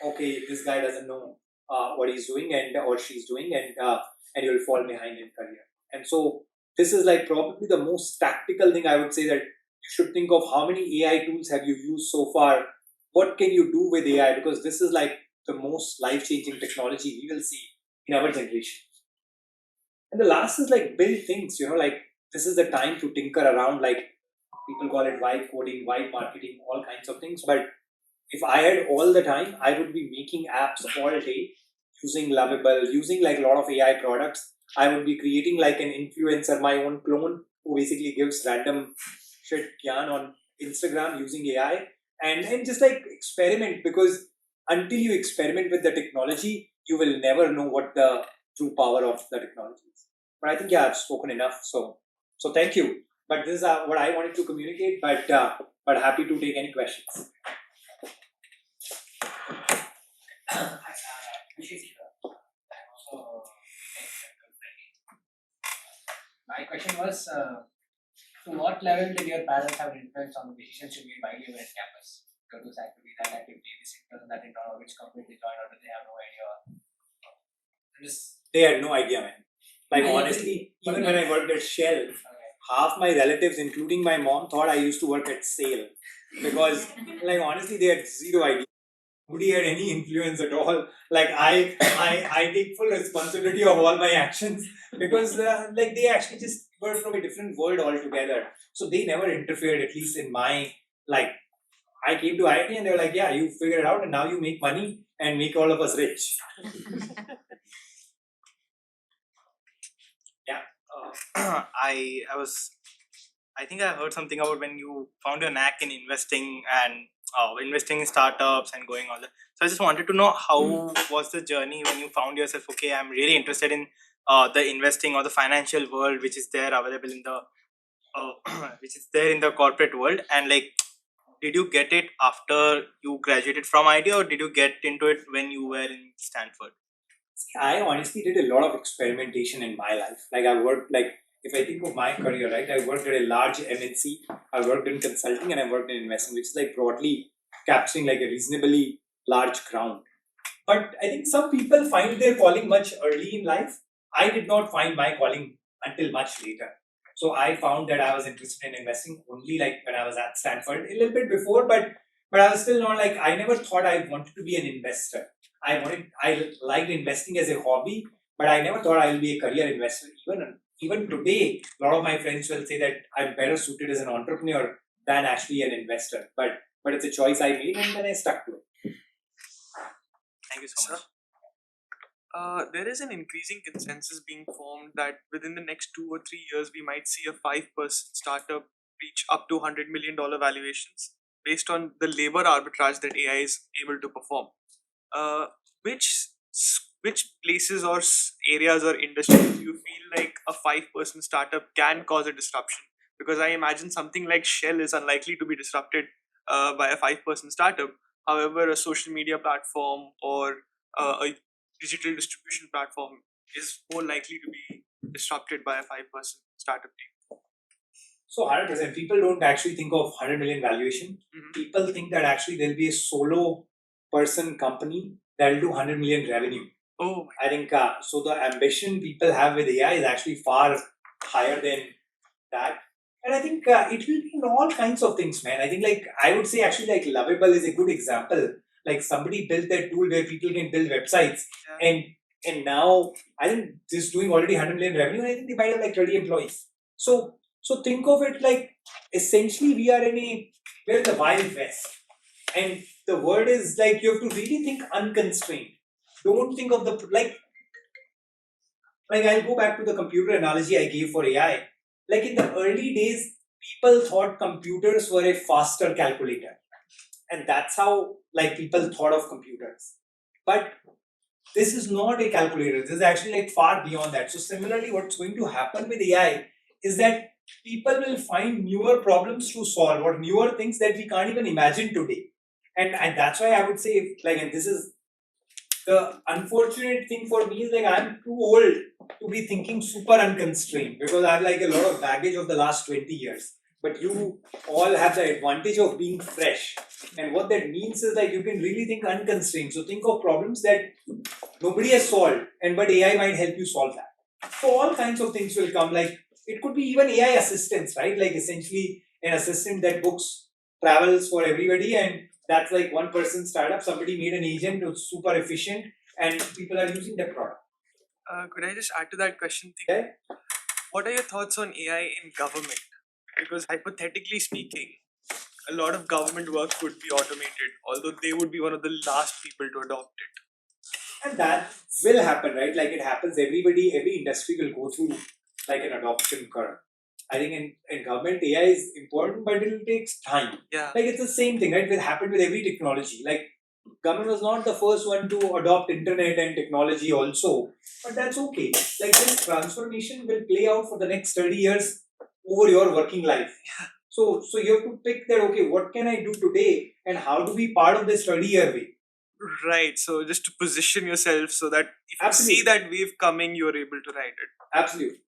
okay, this guy doesn't know what he's doing and or she's doing, and you'll fall behind in career. And so this is like probably the most tactical thing I would say, that you should think of how many AI tools have you used so far, what can you do with AI, because this is like the most life-changing technology we will see in our generation. And the last is like build things, like this is the time to tinker around, like people call it vibe coding, vibe marketing, all kinds of things. But if I had all the time, I would be making apps all day using Lovable, using like a lot of AI products. I would be creating like an influencer, my own clone, who basically gives random shit yarn on Instagram using AI, and just like experiment, because until you experiment with the technology, you will never know what the true power of the technology is. But I think yeah, I've spoken enough. So thank you. But this is what I wanted to communicate. But happy to take any questions. My question was, to what level did your parents have an influence on the decisions you made while you were at campus? Go to this activity, that activity, this intern, that intern, or which company they joined, or do they have no idea? They had no idea, man. Like honestly, even when I worked at Shell, half my relatives, including my mom, thought I used to work at Sale, because like honestly, they had zero idea. Nobody had any influence at all. Like I take full responsibility of all my actions, because like they actually just were from a different world altogether. So they never interfered, at least in my like. I came to IIT and they were like, "Yeah, you figure it out, and now you make money and make all of us rich." Yeah. I think I heard something about when you found your knack in investing and investing in startups and going all that. So I just wanted to know how was the journey when you found yourself, okay, I'm really interested in the investing or the financial world, which is there available in the which is there in the corporate world, and like, did you get it after you graduated from IT, or did you get into it when you were in Stanford? I honestly did a lot of experimentation in my life. Like I worked like if I think of my career, right, I worked at a large MNC, I worked in consulting, and I worked in investment, which is like broadly capturing like a reasonably large ground. But I think some people find their calling much early in life. I did not find my calling until much later. So I found that I was interested in investing only like when I was at Stanford, a little bit before, but I was still not like, I never thought I wanted to be an investor. I liked investing as a hobby, but I never thought I will be a career investor. Even today, a lot of my friends will say that I'm better suited as an entrepreneur than actually an investor. But it's a choice I made and then I stuck to it. Thank you so much. There is an increasing consensus being formed that within the next 2 or 3 years, we might see a 5% startup reach up to $100 million valuations based on the labor arbitrage that AI is able to perform. Uh, which places or areas or industries do you feel like a 5% startup can cause a disruption? Because I imagine something like Shell is unlikely to be disrupted by a 5% startup. However, a social media platform or a digital distribution platform is more likely to be disrupted by a 5% startup team. So 100%, people don't actually think of 100 million valuation. Mhm. People think that actually there'll be a solo person company that'll do 100 million revenue. Oh, I think so. The ambition people have with AI is actually far higher than that, and I think it will be in all kinds of things, man. I think like I would say actually like Lovable is a good example. Like somebody built that tool where people can build websites, yeah. and now I think this is doing already 100 million revenue. And I think they might have like 30 employees. So think of it like essentially we're in the wild west, and the word is like you have to really think unconstrained. Don't think of the like I'll go back to the computer analogy I gave for AI. Like in the early days, people thought computers were a faster calculator, and that's how like people thought of computers. But this is not a calculator. This is actually like far beyond that. So similarly, what's going to happen with AI is that people will find newer problems to solve or newer things that we can't even imagine today. And that's why I would say like, and this is the unfortunate thing for me is like I'm too old to be thinking super unconstrained because I have like a lot of baggage of the last 20 years. But you all have the advantage of being fresh. And what that means is like you can really think unconstrained. So think of problems that nobody has solved, and but AI might help you solve that. So all kinds of things will come. Like it could be even AI assistants, right? Like essentially an assistant that books travels for everybody, and that's like one person startup. Somebody made an agent who's super efficient, and people are using that product. Could I just add to that question? Okay. What are your thoughts on AI in government? Because hypothetically speaking, a lot of government work could be automated, although they would be one of the last people to adopt it. And that will happen, right? Like it happens, every industry will go through like an adoption curve. I think in government, AI is important, but it will take time. Yeah. Like it's the same thing, right? It happened with every technology. Like government was not the first one to adopt internet and technology also, but that's okay. Like this transformation will play out for the next 30 years over your working life. So you have to pick that, okay, what can I do today and how to be part of this 30-year wave? Right. So just to position yourself so that if Absolutely. you see that wave coming, you're able to ride it. Absolutely.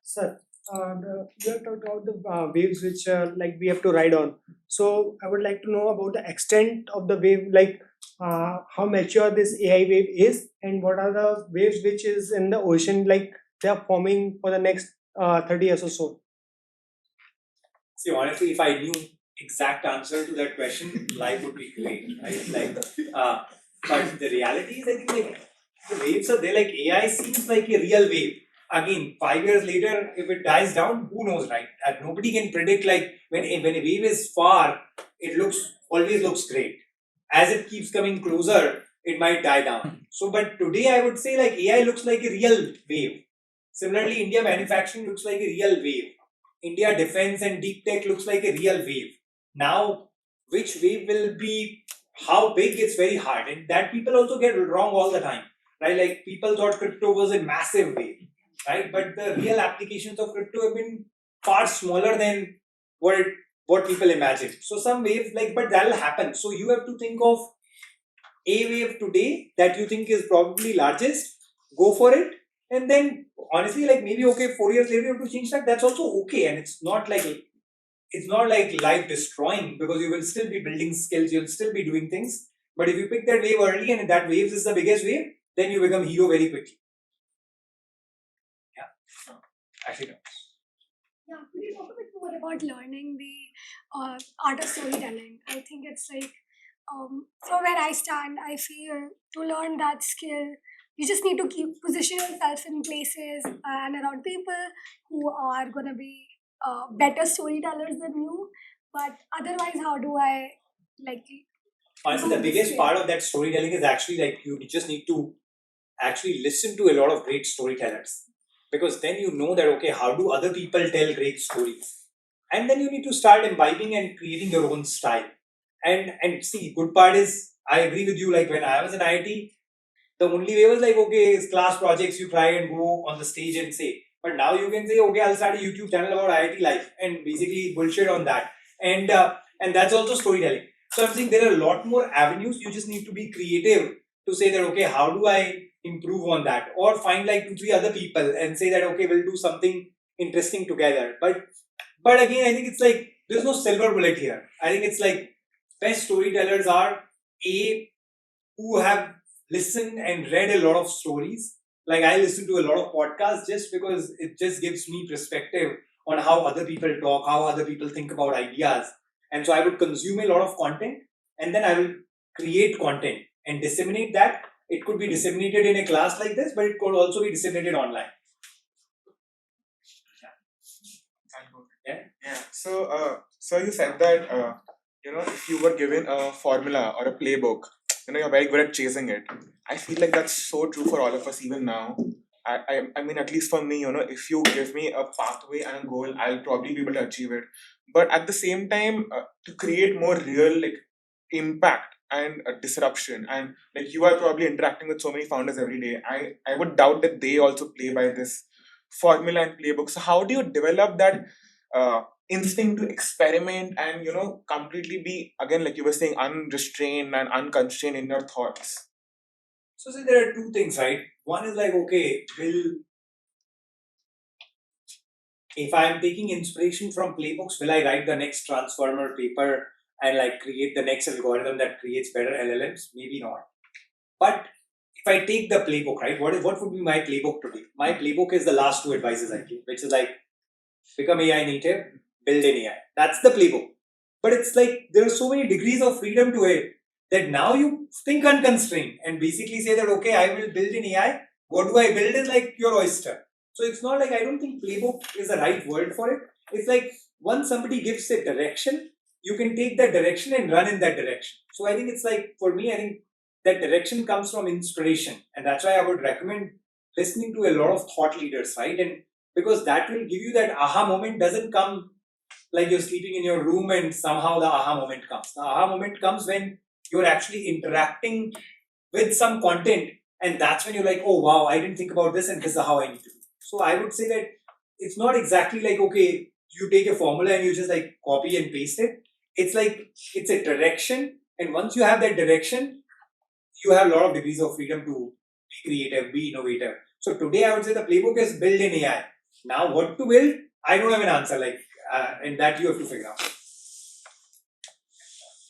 Sir, you have talked about the waves which like we have to ride on. So I would like to know about the extent of the wave, like how mature this AI wave is, and what are the waves which is in the ocean, like they are forming for the next 30 years or so. See, honestly, if I knew exact answer to that question, life would be great, right? Like, but the reality is, I think like the waves are there. Like AI seems like a real wave. Again, 5 years later, if it dies down, who knows, right? Nobody can predict. Like when a wave is far, it always looks great. As it keeps coming closer, it might die down. So, but today I would say like AI looks like a real wave. Similarly, India manufacturing looks like a real wave. India defense and deep tech looks like a real wave. Now, which wave will be how big, it's very hard. And that people also get wrong all the time, right? Like people thought crypto was a massive wave, right? But the real applications of crypto have been far smaller than what people imagine. So some waves but that'll happen. So you have to think of a wave today that you think is probably largest, go for it. And then honestly, like maybe okay, 4 years later you have to change that. That's also okay, and it's not like life destroying, because you will still be building skills, you'll still be doing things. But if you pick that wave early and that wave is the biggest wave, then you become hero very quickly. Yeah. Actually, no. Yeah, could you talk a bit more about learning the art of storytelling? I think it's like, from where I stand, I feel to learn that skill, you just need to keep position yourself in places and around people who are gonna be better storytellers than you. But otherwise, how do I like? Honestly, the do biggest this part skill? of that storytelling is actually like you just need to actually listen to a lot of great storytellers, because then you know that okay, how do other people tell great stories, and then you need to start imbibing and creating your own style. And see, good part is I agree with you. Like when I was in IIT, the only way was like okay, it's class projects, you try and go on the stage and say. But now you can say okay, I'll start a YouTube channel about IIT life and basically bullshit on that, and that's also storytelling. So I'm saying there are a lot more avenues. You just need to be creative to say that okay, how do I improve on that, or find like 2 3 other people and say that okay, we'll do something interesting together. But again, I think it's like there's no silver bullet here. I think it's like best storytellers are a who have listened and read a lot of stories. Like I listen to a lot of podcasts just because it just gives me perspective on how other people talk, how other people think about ideas. And so I would consume a lot of content, and then I will create content and disseminate that. It could be disseminated in a class like this, but it could also be disseminated online. Yeah. Yeah. So you said that if you were given a formula or a playbook, you're very good at chasing it. I feel like that's so true for all of us even now. I mean, at least for me, if you give me a pathway and a goal, I'll probably be able to achieve it. But at the same time, to create more real like impact and disruption, and like you are probably interacting with so many founders every day. I would doubt that they also play by this formula and playbook. So how do you develop that instinct to experiment and completely be, again, like you were saying, unrestrained and unconstrained in your thoughts? So see, there are two things, right? One is like, okay, if I am taking inspiration from playbooks, will I write the next transformer paper and like create the next algorithm that creates better LLMs? Maybe not. But if I take the playbook, right, what would be my playbook today? My playbook is the last two advices I give, which is like become AI native, build an AI. That's the playbook. But it's like there are so many degrees of freedom to it that now you think unconstrained and basically say that okay, I will build an AI. What do I build is like your oyster. So it's not like I don't think playbook is the right word for it. It's like once somebody gives a direction, you can take that direction and run in that direction. So I think it's like for me, I think that direction comes from inspiration, and that's why I would recommend listening to a lot of thought leaders, right? And because that will give you that aha moment. Doesn't come like you're sleeping in your room and somehow the aha moment comes. The aha moment comes when you're actually interacting with some content, and that's when you're like, oh wow, I didn't think about this, and this is how I need to do. So I would say that it's not exactly like okay, you take a formula and you just like copy and paste it. It's like it's a direction, and once you have that direction, you have a lot of degrees of freedom to be creative, be innovative. So today I would say the playbook is build in AI. Now what to build, I don't have an answer. Like, and that you have to figure out.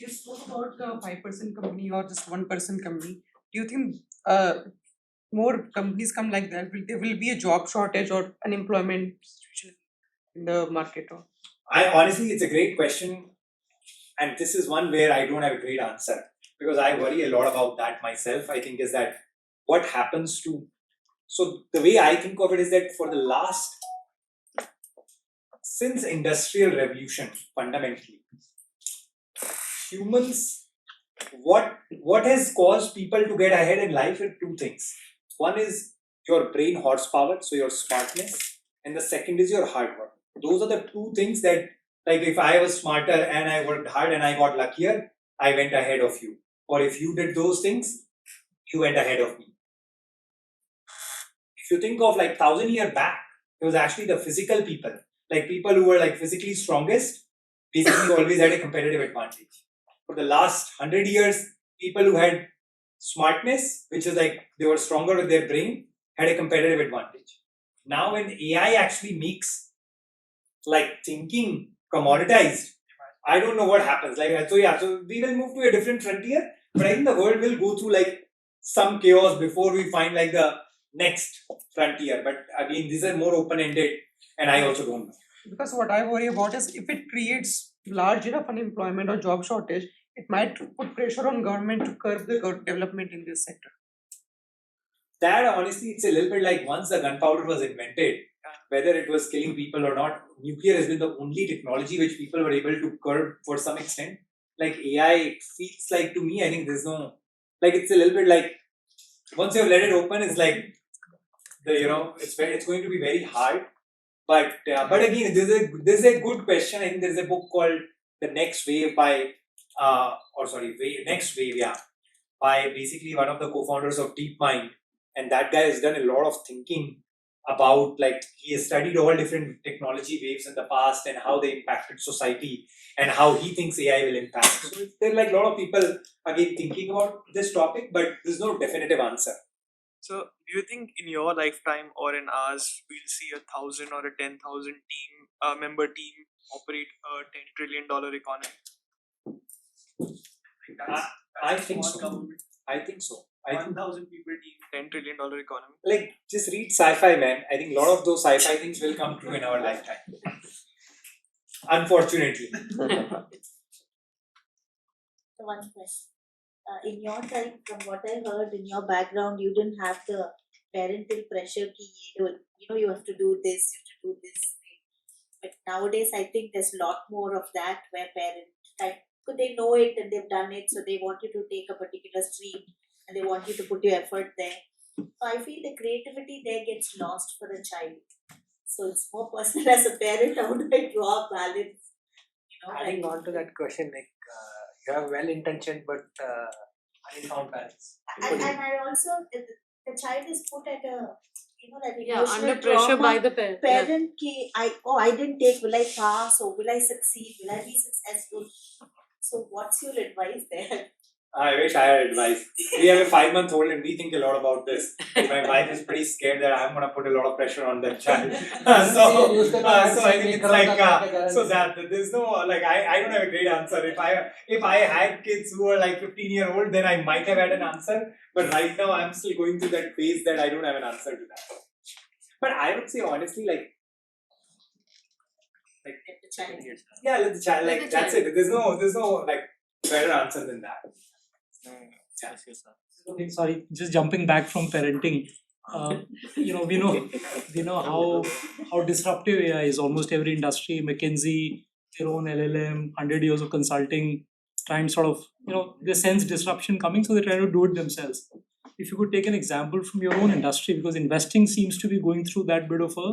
You spoke about the 5% company or just 1% company. Do you think more companies come like that? There will be a job shortage or unemployment situation in the market? Or I honestly, it's a great question, and this is one where I don't have a great answer because I worry a lot about that myself. I think is that what happens to. So the way I think of it is that for the last since industrial revolution, fundamentally, humans what has caused people to get ahead in life are two things. One is your brain horsepower, so your smartness, and the second is your hard work. Those are the two things that, like, if I was smarter and I worked hard and I got luckier, I went ahead of you. Or if you did those things, you went ahead of me. If you think of like 1,000 years back, it was actually the physical people, like people who were like physically strongest, basically always had a competitive advantage. For the last 100 years, people who had smartness, which is like they were stronger with their brain, had a competitive advantage. Now when AI actually makes like thinking commoditized, I don't know what happens. Like so we will move to a different frontier, but I think the world will go through like some chaos before we find like the next frontier. But again, these are more open-ended, and I also don't know. Because what I worry about is if it creates large enough unemployment or job shortage, it might put pressure on government to curb the development in this sector. That honestly, it's a little bit like once the gunpowder was invented, whether it was killing people or not, nuclear has been the only technology which people were able to curb for some extent. Like AI, it feels like to me, I think there's no, like it's a little bit like once you've let it open, it's like it's going to be very hard. But again, there's a good question. I think there's a book called The Next Wave by Next Wave, yeah, by basically one of the co-founders of DeepMind, and that guy has done a lot of thinking about like he has studied all different technology waves in the past and how they impacted society and how he thinks AI will impact. So there are like a lot of people again thinking about this topic, but there's no definitive answer. So, do you think in your lifetime or in ours, we'll see 1,000 or a 10,000 member team operate a $10 trillion economy? I think so. I think so. I think 1,000 people team, $10 trillion economy. like just read sci-fi, man. I think a lot of those sci-fi things will come true in our lifetime. Unfortunately. One question. In your time, from what I heard in your background, you didn't have the parental pressure ki you have to do this, you have to do this. But nowadays, I think there's a lot more of that where parents, like, they know it and they've done it, so they want you to take a particular stream and they want you to put your effort there. So I feel the creativity there gets lost for the child. So it's more personal as a parent, how do I draw a balance? Adding on to that question, like you have well-intentioned but uninformed parents. And I also, the child is put at a, that Yeah, emotional under pressure by trauma. the parent. Parent ki, I didn't take, will I pass or will I succeed, will I be successful? So what's your advice there? I wish I had advice. We have a 5-month-old and we think a lot about this. My wife is pretty scared that I'm gonna put a lot of pressure on that child. So I think it's like so that there's no like I don't have a great answer. If I had kids who were like 15-year-old, then I might have had an answer. But right now I'm still going through that phase that I don't have an answer to that. But I would say honestly, like Let the child. yeah, let the child like that's it. There's no like better answer than that. Okay, sorry, just jumping back from parenting. We know how disruptive AI is. Almost every industry, McKinsey, their own LLM, 100 years of consulting, try and sort of they sense disruption coming, so they try to do it themselves. If you could take an example from your own industry, because investing seems to be going through that bit of a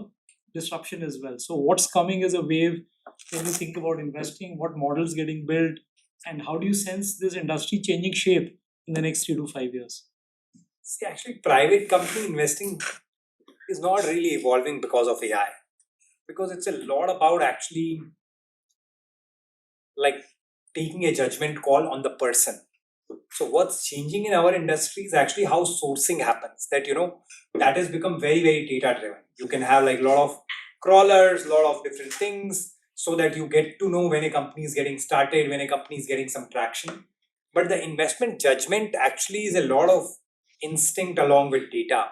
disruption as well. So what's coming as a wave when you think about investing? What models getting built? And how do you sense this industry changing shape in the next 3 to 5 years? See, actually, private company investing is not really evolving because of AI. Because it's a lot about actually like taking a judgment call on the person. So what's changing in our industry is actually how sourcing happens. That that has become very, very data driven. You can have like a lot of crawlers, a lot of different things, so that you get to know when a company is getting started, when a company is getting some traction. But the investment judgment actually is a lot of instinct along with data.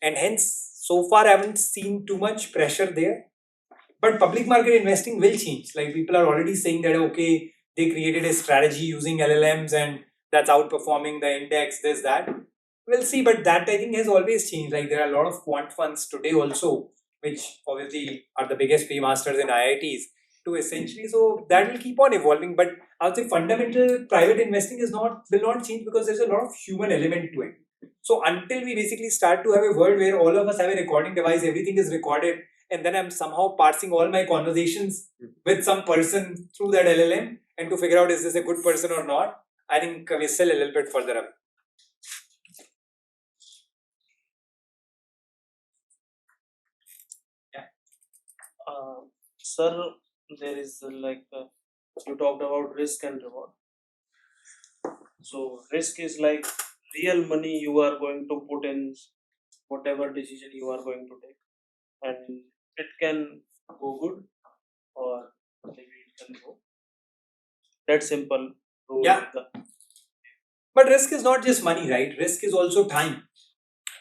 And hence, so far I haven't seen too much pressure there. But public market investing will change. Like people are already saying that, okay, they created a strategy using LLMs and that's outperforming the index, this, that. We'll see, but that I think has always changed. Like there are a lot of quant funds today also, which obviously are the biggest paymasters in IITs to essentially, so that will keep on evolving. But I would say fundamental private investing will not change because there's a lot of human element to it. So until we basically start to have a world where all of us have a recording device, everything is recorded, and then I'm somehow parsing all my conversations with some person through that LLM and to figure out is this a good person or not, I think we're still a little bit further away. Sir, there is you talked about risk and reward. So risk is like real money you are going to put in whatever decision you are going to take, and it can go good or maybe it can go that simple rule Yeah. of the But risk is not just money, right? Risk is also time.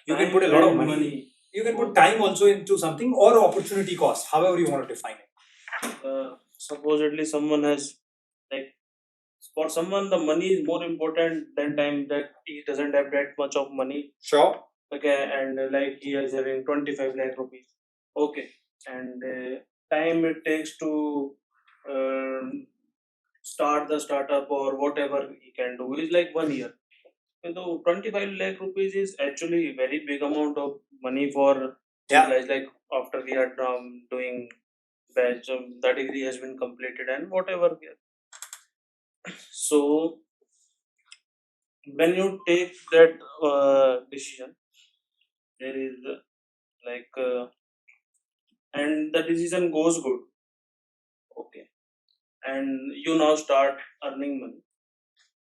You can time put a lot of and money. You can put time also into something, or opportunity cost, however you want to define it. Supposedly someone has, like, for someone the money is more important than time, that he doesn't have that much of money. Sure. Okay, and like he is having 25 lakh rupees. Okay, and time it takes to start the startup or whatever he can do is like 1 year. So 25 lakh rupees is actually a very big amount of money for Yeah. guys. Like after we are doing batch, the degree has been completed and whatever. So when you take that decision, there is like and the decision goes good. Okay, and you now start earning money,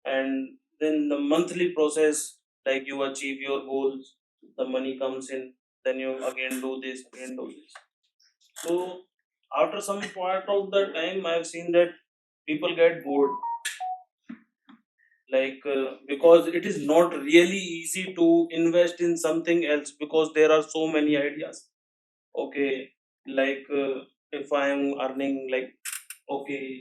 and then the monthly process, like you achieve your goals, the money comes in, then you again do this, again do this. So after some part of the time I've seen that people get bored, like because it is not really easy to invest in something else because there are so many ideas. Okay, like if I am earning like okay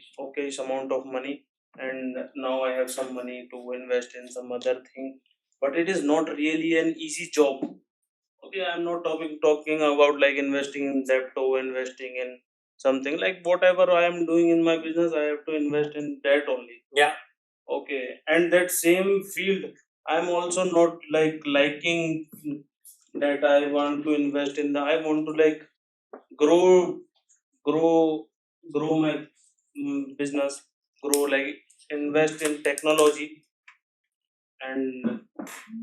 amount of money, and now I have some money to invest in some other thing, but it is not really an easy job. Okay, I'm not talking about like investing in Zepto, investing in something like whatever I am doing in my business, I have to invest in that only. Yeah. Okay, and that same field I'm also not like liking that I want to invest in the, I want to like grow grow grow my business, grow, like invest in technology, and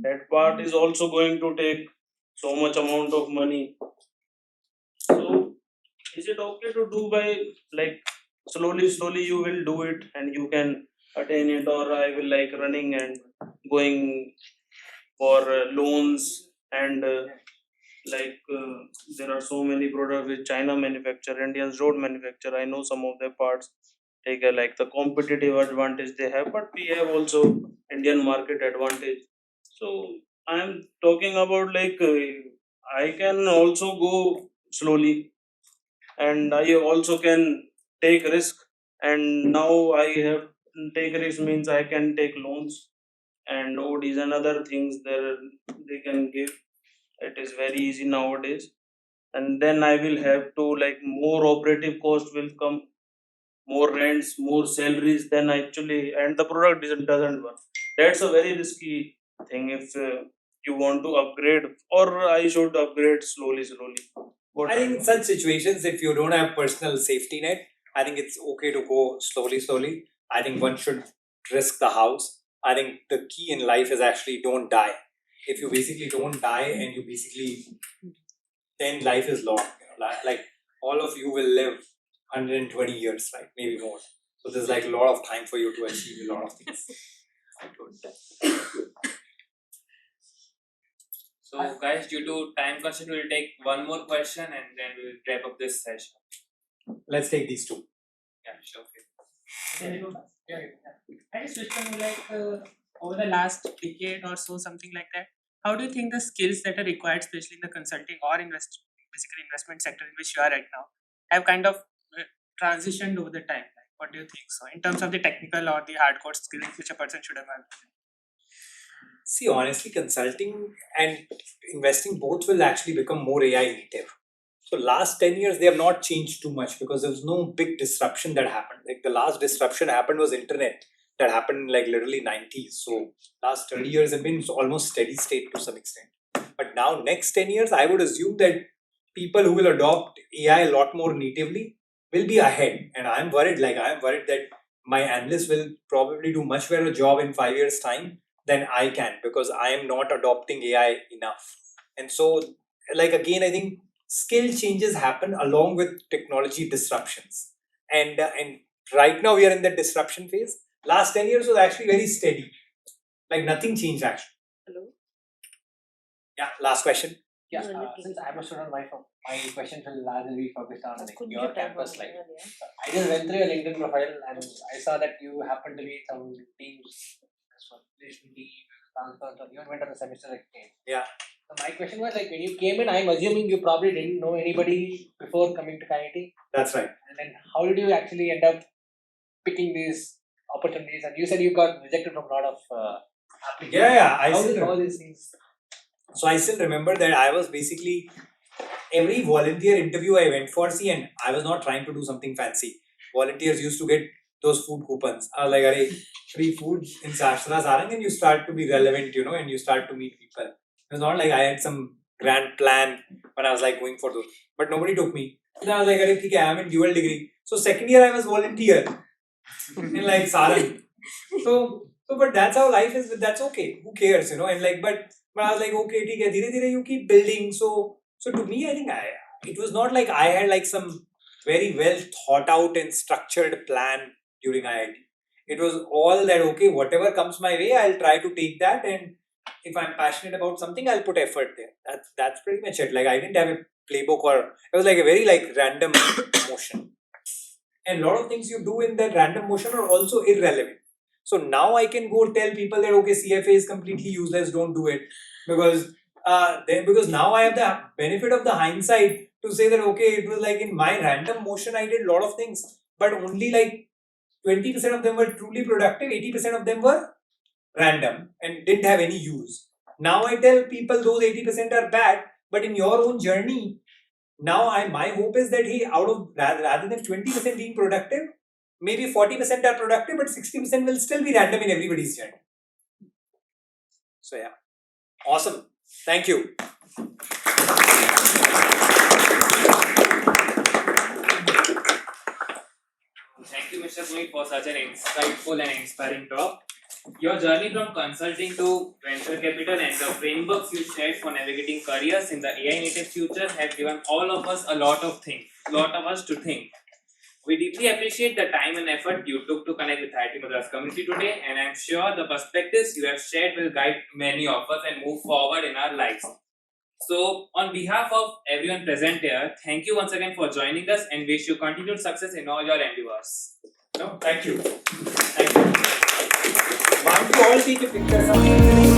that part is also going to take so much amount of money. So is it okay to do by like slowly you will do it and you can attain it, or I will like running and going for loans and like there are so many products which China manufacture, Indians don't manufacture. I know some of their parts take a, like the competitive advantage they have, but we have also Indian market advantage. So I am talking about like I can also go slowly, and I also can take risk, and now I have take risk means I can take loans and ODs and other things there they can give. It is very easy nowadays, and then I will have to like more operative cost will come, more rents, more salaries, then actually and the product doesn't work. That's a very risky thing if you want to upgrade, or I should upgrade slowly. What I think in such situations, if you don't have personal safety net, I think it's okay to go slowly. I think one should risk the house. I think the key in life is actually don't die. If you basically don't die and you basically, then life is long. Like all of you will live 120 years, right? Maybe more. So there's like a lot of time for you to achieve a lot of things. So, guys, due to time constraint, we'll take one more question and then we'll wrap up this session. Let's take these two. Yeah, sure. Can I go first? I just wish to know, like, over the last decade or so, something like that, how do you think the skills that are required, especially in the consulting or basically investment sector in which you are right now, have kind of transitioned over the time? Like, what do you think so, in terms of the technical or the hardcore skills which a person should have? See, honestly, consulting and investing both will actually become more AI native. So last 10 years, they have not changed too much because there was no big disruption that happened. Like the last disruption happened was internet that happened like literally 90s. So last 30 years have been almost steady state to some extent. But now next 10 years, I would assume that people who will adopt AI a lot more natively will be ahead. And I'm worried that my analysts will probably do much better job in 5 years time than I can because I am not adopting AI enough. And so like again, I think skill changes happen along with technology disruptions, and right now we are in the disruption phase. Last 10 years was actually very steady, like nothing changed actually. Hello? Yeah, last question. Yeah, You were looking since for. I'm a student, my questions will largely be focused on like, Could your you type campus on life. earlier? I just went through your LinkedIn profile and I saw that you happen to be some teams, relation team, transfers, or you even went on a semester exchange. Yeah. So my question was like, when you came in, I'm assuming you probably didn't know anybody before coming to IIT. That's right. And then how did you actually end up picking these opportunities? And you said you got rejected from a lot of applications. Yeah, I How still did all these things? So I still remember that I was basically every volunteer interview I went for, see, and I was not trying to do something fancy. Volunteers used to get those food coupons. I was like, "Arey, free food in Shastra Sarang," and you start to be relevant, and you start to meet people. It was not like I had some grand plan when I was like going for those. But nobody took me. And I was like, "Arey, okay, I'm in dual degree." So second year I was volunteer in like Sarang. But that's how life is. But that's okay. Who cares, And like, but I was like, okay, ठीक है, धीरे-धीरे you keep building. So to me, I think it was not like I had like some very well thought out and structured plan during IIT. It was all that, okay, whatever comes my way, I'll try to take that, and if I'm passionate about something, I'll put effort there. That's pretty much it. Like I didn't have a playbook, or it was like a very like random motion. And a lot of things you do in that random motion are also irrelevant. So now I can go tell people that okay, CFA is completely useless, don't do it, because because now I have the benefit of the hindsight to say that okay, it was like in my random motion I did a lot of things, but only like 20% of them were truly productive, 80% of them were random and didn't have any use. Now I tell people those 80% are bad, but in your own journey, now my hope is that hey, out of rather than 20% being productive, maybe 40% are productive, but 60% will still be random in everybody's journey. So yeah, awesome. Thank you. Thank you, Mr. Puneet, for such an insightful and inspiring talk. Your journey from consulting to venture capital and the frameworks you shared for navigating careers in the AI native future have given all of us a lot of us to think. We deeply appreciate the time and effort you took to connect with IIT Madras community today, and I'm sure the perspectives you have shared will guide many of us and move forward in our lives. So, on behalf of everyone present here, thank you once again for joining us and wish you continued success in all your endeavors. No, thank you. Thank you. Why don't you all take a picture?